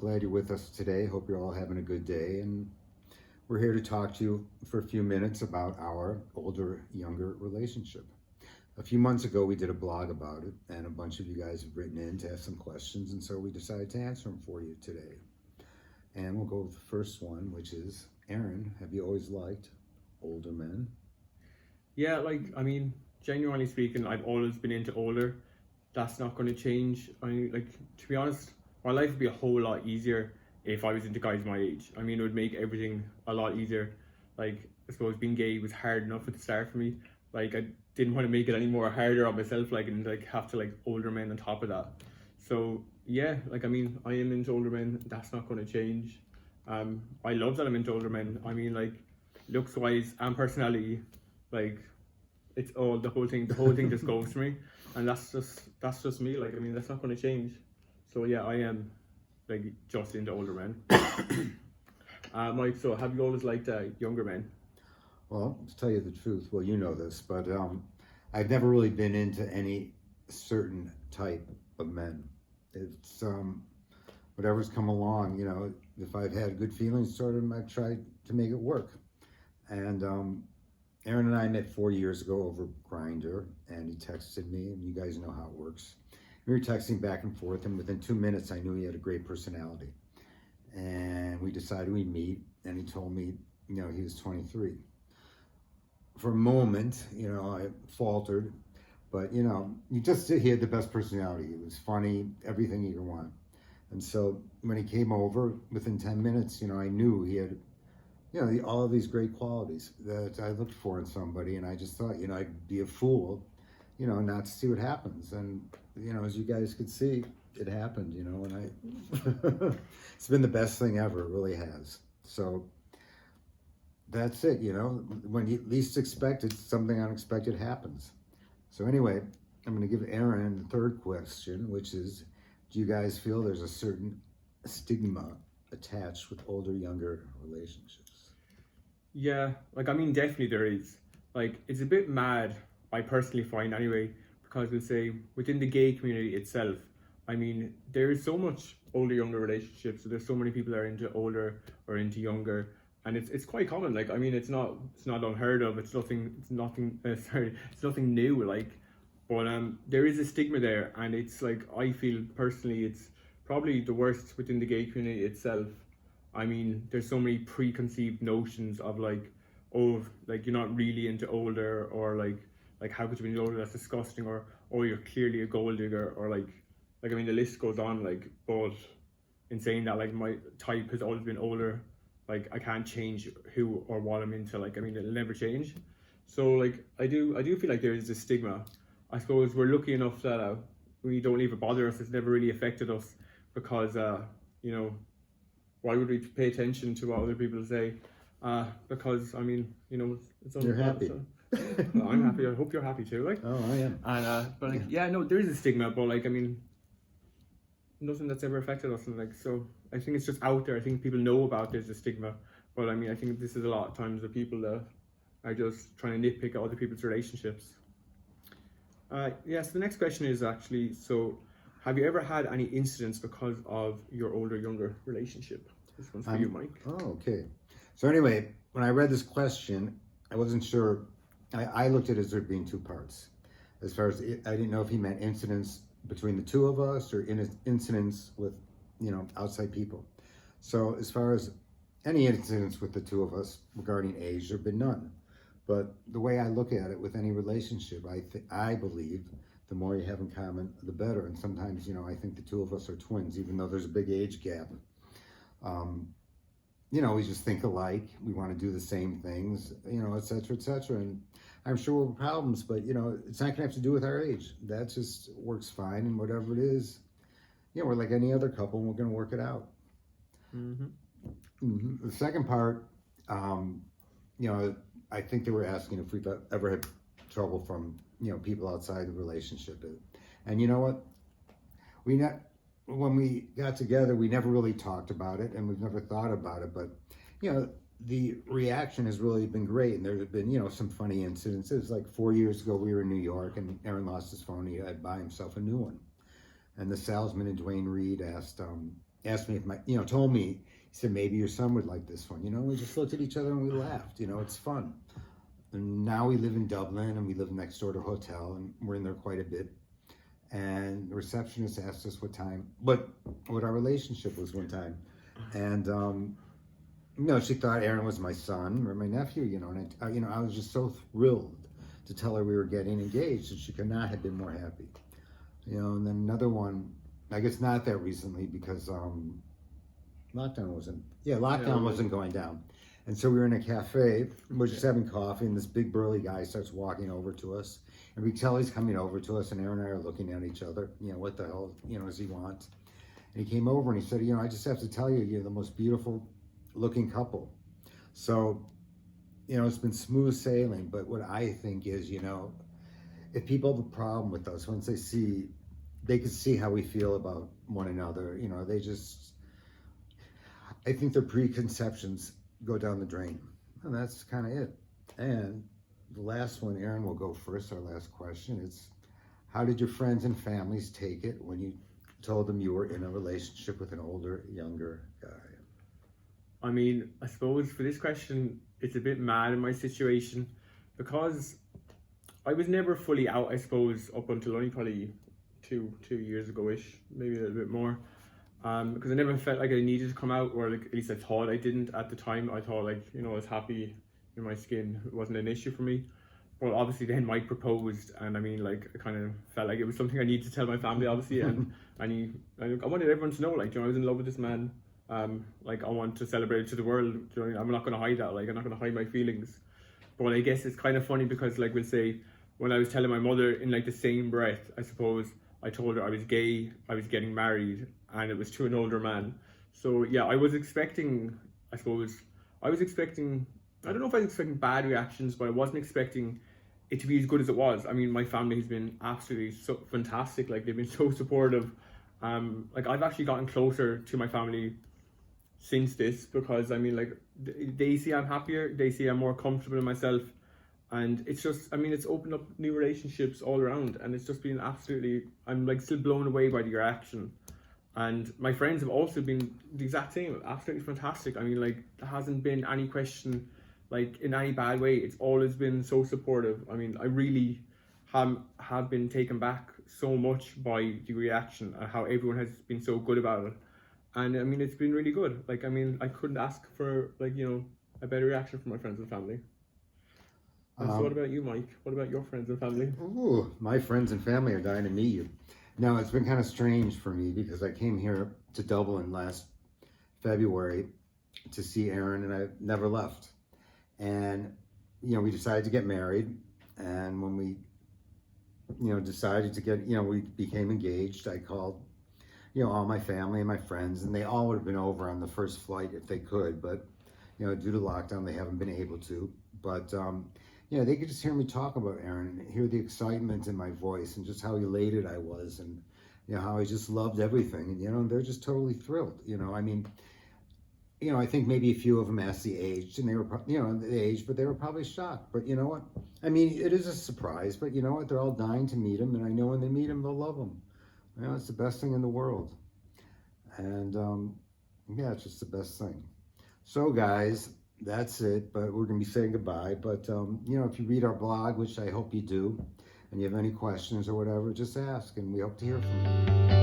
glad you're with us today. Hope you're all having a good day. And we're here to talk to you for a few minutes about our older-younger relationship. A few months ago, we did a blog about it, and a bunch of you guys have written in to ask some questions, and so we decided to answer them for you today. And we'll go with the first one, which is, Aaron, have you always liked older men? Yeah, genuinely speaking, I've always been into older. That's not going to change. To be honest, my life would be a whole lot easier if I was into guys my age. It would make everything a lot easier. I suppose being gay was hard enough at the start for me. I didn't want to make it any more harder on myself, and have to older men on top of that. So yeah, I am into older men. That's not going to change. I love that I'm into older men. Looks wise and personality, it's all the whole thing just goes for me, and that's just me. That's not going to change. So yeah, I am just into older men. Mike, so have you always liked younger men? Well, to tell you the truth, well, you know this, but I've never really been into any certain type of men. It's whatever's come along, if I've had good feelings toward him, I've tried to make it work. And Aaron and I met 4 years ago over Grindr, and he texted me, and you guys know how it works. We were texting back and forth, and within 2 minutes, I knew he had a great personality. And we decided we'd meet, and he told me, he was 23. For a moment, I faltered, but, he had the best personality. He was funny, everything you could want. And so when he came over, within 10 minutes, I knew he had, all of these great qualities that I looked for in somebody. And I just thought, I'd be a fool, not to see what happens. And, as you guys could see, it happened, and it's been the best thing ever. It really has. So that's it, when you least expect it, something unexpected happens. So anyway, I'm going to give Aaron the third question, which is, do you guys feel there's a certain stigma attached with older-younger relationships? Yeah, definitely there is. It's a bit mad, I personally find anyway, because we'll say within the gay community itself, there is so much older-younger relationships. So there's so many people that are into older or into younger, and it's quite common. It's not unheard of. It's nothing new. But there is a stigma there, and it's I feel personally it's probably the worst within the gay community itself. There's so many preconceived notions of you're not really into older, or how could you be into older? That's disgusting, or you're clearly a gold digger, or the list goes on. But in saying that, my type has always been older. I can't change who or what I'm into. It'll never change. So I do feel there is a stigma. I suppose we're lucky enough that we don't even bother us. It's never really affected us because why would we pay attention to what other people say? Because it's You're happy. So. Well, I'm happy. I hope you're happy too. Oh, I am. And there is a stigma, but nothing that's ever affected us, and so I think it's just out there. I think people know about there's a stigma, but I think this is a lot of times the people that are just trying to nitpick at other people's relationships. So the next question is actually, so have you ever had any incidents because of your older-younger relationship? This one's for you, Mike. Oh, okay. So anyway, when I read this question, I wasn't sure. I looked at it as there being two parts. As far as I didn't know if he meant incidents between the two of us or incidents with, outside people. So as far as any incidents with the two of us regarding age, there have been none. But the way I look at it with any relationship, I believe the more you have in common, the better. And sometimes, I think the two of us are twins, even though there's a big age gap. We just think alike. We want to do the same things, et cetera, et cetera. And I'm sure we'll have problems, but, it's not going to have to do with our age. That just works fine. And whatever it is, we're like any other couple, and we're going to work it out. Mm-hmm. Mm-hmm. The second part, I think they were asking if we've ever had trouble from, people outside the relationship. And you know what? When we got together, we never really talked about it, and we've never thought about it, but, the reaction has really been great. And there have been, some funny incidences. 4 years ago, we were in New York, and Aaron lost his phone. He had to buy himself a new one. And the salesman in Dwayne Reed asked, asked me if told me, he said, maybe your son would like this one. We just looked at each other and we laughed. It's fun. And now we live in Dublin and we live next door to a hotel and we're in there quite a bit. And the receptionist asked us what our relationship was one time. And, she thought Aaron was my son or my nephew, and I was just so thrilled to tell her we were getting engaged, and she could not have been more happy. And then another one, I guess not that recently because lockdown wasn't going down. And so we were in a cafe, we're just having coffee, and this big burly guy starts walking over to us. And we tell he's coming over to us, and Aaron and I are looking at each other, what the hell, does he want? And he came over and he said, I just have to tell you, you're the most beautiful looking couple. So, it's been smooth sailing, but what I think is, if people have a problem with us, once they can see how we feel about one another, I think their preconceptions go down the drain. And that's kind of it. And the last one, Aaron will go first, our last question. It's, how did your friends and families take it when you told them you were in a relationship with an older, younger guy? I mean, I suppose for this question, it's a bit mad in my situation because I was never fully out, I suppose, up until only probably two years ago-ish, maybe a little bit more. Because I never felt like I needed to come out, or at least I thought I didn't at the time. I thought I was happy in my skin. It wasn't an issue for me. But obviously then Mike proposed, and I kind of felt like it was something I needed to tell my family, obviously, and I wanted everyone to know, I was in love with this man. I want to celebrate it to the world. I'm not going to hide that. I'm not going to hide my feelings. But I guess it's kind of funny because, we'll say, when I was telling my mother in the same breath, I suppose I told her I was gay, I was getting married, and it was to an older man. So yeah, I was expecting. I don't know if I was expecting bad reactions, but I wasn't expecting it to be as good as it was. My family has been absolutely so fantastic. They've been so supportive. I've actually gotten closer to my family since this because they see I'm happier, they see I'm more comfortable in myself, and it's just it's opened up new relationships all around, and it's just been absolutely, I'm still blown away by the reaction. And my friends have also been the exact same, absolutely fantastic. There hasn't been any question in any bad way. It's always been so supportive. I really have been taken back so much by the reaction and how everyone has been so good about it. And it's been really good. I couldn't ask for a better reaction from my friends and family. So what about you, Mike? What about your friends and family? Ooh, my friends and family are dying to meet you. Now, it's been kind of strange for me because I came here to Dublin last February to see Aaron, and I never left. And, we decided to get married. And when we, decided to get, we became engaged, I called, all my family and my friends, and they all would have been over on the first flight if they could. But, due to lockdown, they haven't been able to. But, they could just hear me talk about Aaron and hear the excitement in my voice and just how elated I was and, how I just loved everything. And, they're just totally thrilled. I think maybe a few of them asked the age, and they were, the age, but they were probably shocked. But you know what? It is a surprise, but you know what? They're all dying to meet him, and I know when they meet him, they'll love him. It's the best thing in the world. And, it's just the best thing. So, guys, that's it, but we're going to be saying goodbye. But, if you read our blog, which I hope you do, and you have any questions or whatever, just ask, and we hope to hear from you.